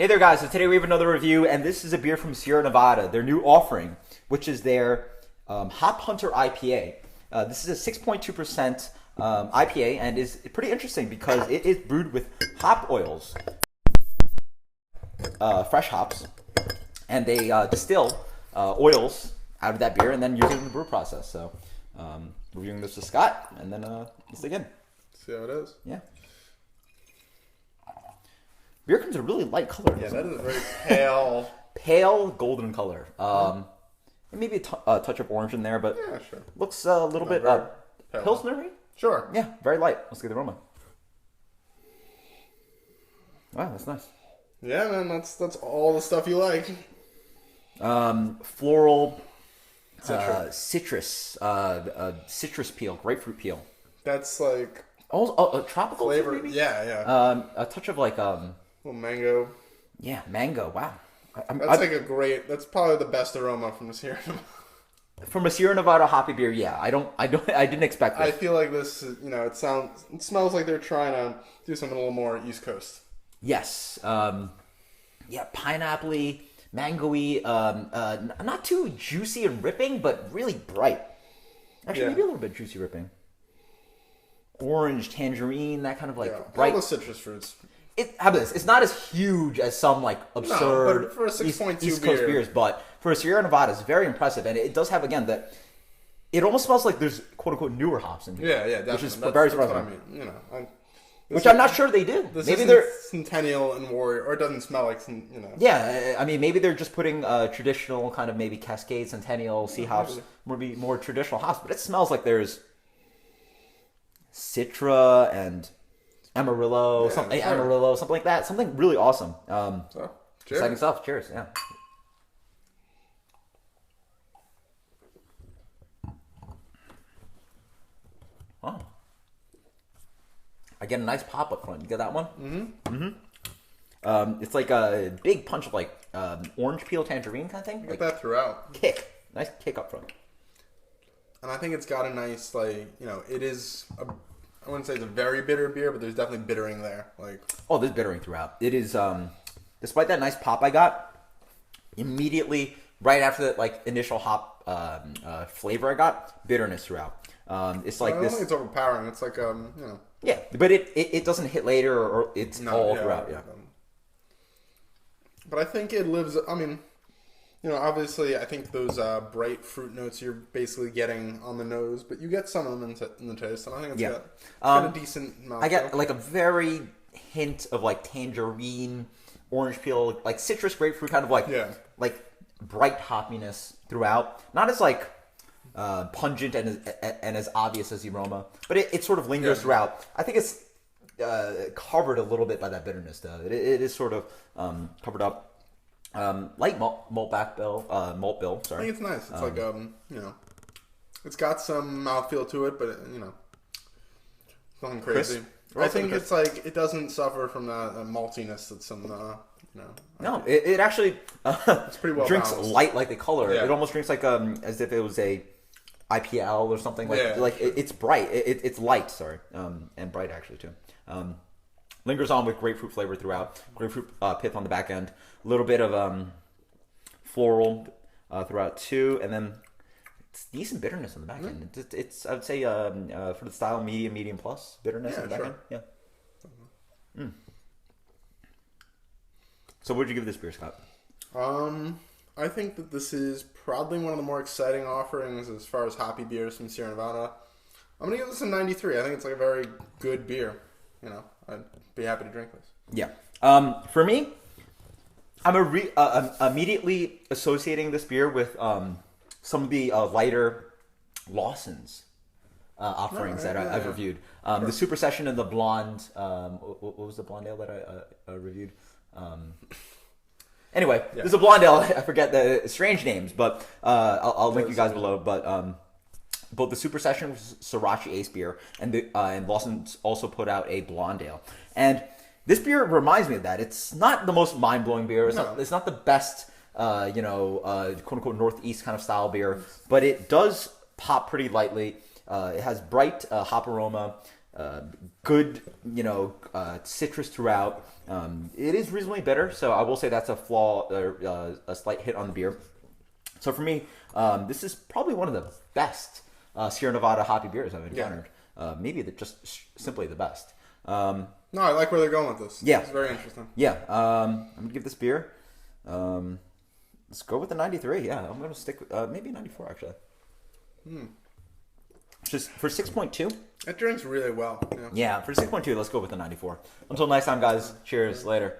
Hey there, guys. So today we have another review, and this is a beer from Sierra Nevada, their new offering, which is their Hop Hunter IPA. This is a 6.2% IPA, and is pretty interesting because it is brewed with hop oils, fresh hops, and they distill oils out of that beer and then use it in the brew process. So, reviewing this with Scott, and then let's dig in. See how it is? Yeah. Beer comes in a really light color. Yeah, that is a very pale... pale golden color. Maybe a touch of orange in there, but yeah, sure. Looks a little bit Pilsner-y? Sure. Yeah, very light. Let's get the aroma. Wow, that's nice. Yeah, man, that's all the stuff you like. Floral, citrus peel, grapefruit peel. That's like... Oh, a tropical flavor, maybe? Yeah. A touch of like... little mango. Yeah, mango. Wow. That's probably the best aroma from this here. From a Sierra Nevada hoppy beer, yeah. I didn't expect this. I feel like this, it smells like they're trying to do something a little more East Coast. Yes. Yeah, pineapple-y, mango-y, not too juicy and ripping, but really bright. Actually, maybe a little bit juicy ripping. Orange, tangerine, that kind of like bright. All the citrus fruits. How about this? It's not as huge as some like absurd but for a 6.2 East Coast beers, but for a Sierra Nevada, it's very impressive, and it does have again that. It almost smells like there's quote unquote newer hops in here. Yeah, definitely. Which is very surprising. That's what I mean. Which I'm not sure they do. Maybe they're Centennial and Warrior, or it doesn't smell like Yeah, I mean maybe they're just putting traditional kind of maybe Cascade, Centennial, Sea hops, maybe more traditional hops, but it smells like there's Citra and Amarillo, something like that. Something really awesome. Cheers. Exciting stuff. Cheers. Yeah. Oh. I get a nice pop up front. You get that one? Mm-hmm. It's like a big punch of like orange peel tangerine kind of thing. You like get that throughout. Kick. Nice kick up front. And I think it's got a nice, it is I wouldn't say it's a very bitter beer, but there's definitely bittering there. There's bittering throughout. It is, despite that nice pop I got, immediately, right after that, initial hop flavor I got, bitterness throughout. It's like I don't think it's overpowering. It's like, Yeah, but it doesn't hit later, or it's all throughout, yeah. But I think it lives, obviously, I think those bright fruit notes you're basically getting on the nose, but you get some of them in the taste, and I think it's got a decent mouthfeel. I get a very hint of tangerine, orange peel, citrus, grapefruit, kind of like bright hoppiness throughout. Not as pungent and as obvious as the aroma, but it sort of lingers throughout. I think it's covered a little bit by that bitterness, though. It is sort of covered up. Light malt bill. Sorry. I think it's nice. It's it's got some mouthfeel to it, but nothing crazy. I think it's it doesn't suffer from that maltiness that's in No, it actually it's pretty well drinks balanced. light like the color. Yeah. It almost drinks as if it was a IPL or something. It's bright. It's light. Sorry, and bright actually too. Lingers on with grapefruit flavor throughout. Grapefruit pith on the back end. A little bit of floral throughout too, and then it's decent bitterness on the back end. It's I would say for the style medium plus bitterness on the back end. Yeah. Mm. So what would you give this beer, Scott? I think that this is probably one of the more exciting offerings as far as hoppy beers from Sierra Nevada. I'm gonna give this a 93. I think it's a very good beer. I'd be happy to drink this. Yeah. For me, I'm immediately associating this beer with some of the lighter Lawson's offerings that I've reviewed. The Super Session and the Blonde. What was the blonde ale that I reviewed? Anyway, there's a blonde ale. I forget the strange names, but I'll link you guys below. But both the Super Session was Sriracha Ace beer, and Lawson also put out a blonde ale. And this beer reminds me of that. It's not the most mind-blowing beer. It's not the best, quote-unquote Northeast kind of style beer, but it does pop pretty lightly. It has bright hop aroma, good, citrus throughout. It is reasonably bitter, so I will say that's a flaw, a slight hit on the beer. So for me, this is probably one of the best Sierra Nevada hoppy beers I've encountered. Maybe just simply the best. No, I like where they're going with this. Yeah. It's very interesting. Yeah. I'm going to give this beer, let's go with the 93. Yeah, I'm going to stick with maybe 94, actually. Just for 6.2. It drinks really well. Yeah, for 6.2, let's go with the 94. Until next time, guys. Cheers. Later.